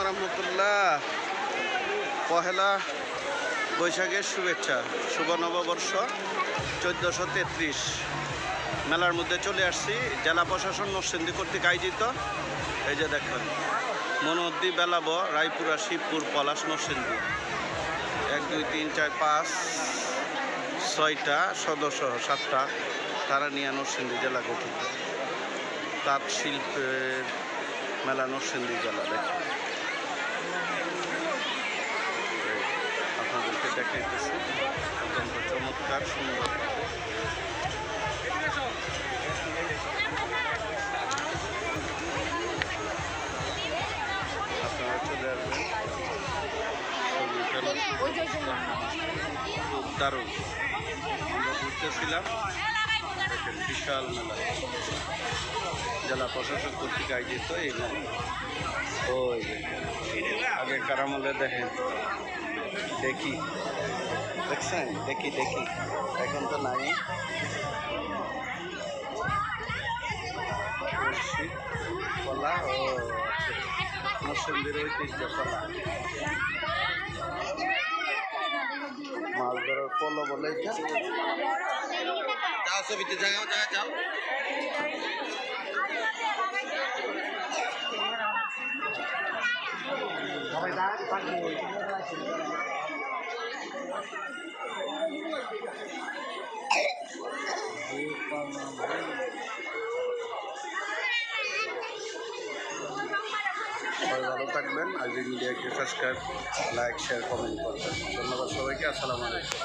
রহমতুল্লাহ। পহেলা বৈশাখের শুভেচ্ছা, শুভ নববর্ষ 1433। মেলার মধ্যে চলে আসছি। জেলা প্রশাসন নরসিংদী কর্তৃক আয়োজিত। এই যে দেখেন মনোদ্দি বেলাব রায়পুরা শিবপুর পলাশ নরসিংদী 1 2 3 4 5 6টা সদস্য 7টা তারা নিয়ে নরসিংদী জেলা গঠিত। তাঁত শিল্পের মেলা নরসিংদী জেলা। দেখেন আপনাদেরকে দেখাইতেছি, অত্যন্ত চমৎকার সুন্দর। আপনারা চলে আসবেন, খুব দারুণ। আমরা ঘুরতেছিলাম, দেখেন বিশাল মেলা, জেলা প্রশাসক কর্তৃক আয়োজিত এই মেলা। ওই আগে কারামলে দেখেন, দেখি দেখছেন, দেখি এখন তো নাই। কলা ও নরসিংদীর ঐতিহ্য কলা, মাছ ধরার পলো বলে এটা। যাও ছবিতে যাও যাও। সবাই ভালো থাকবেন। আইবি মিডিয়াকে সাবস্ক্রাইব, লাইক, শেয়ার, কমেন্ট করবেন। ধন্যবাদ সবাইকে। আসসালামু আলাইকুম।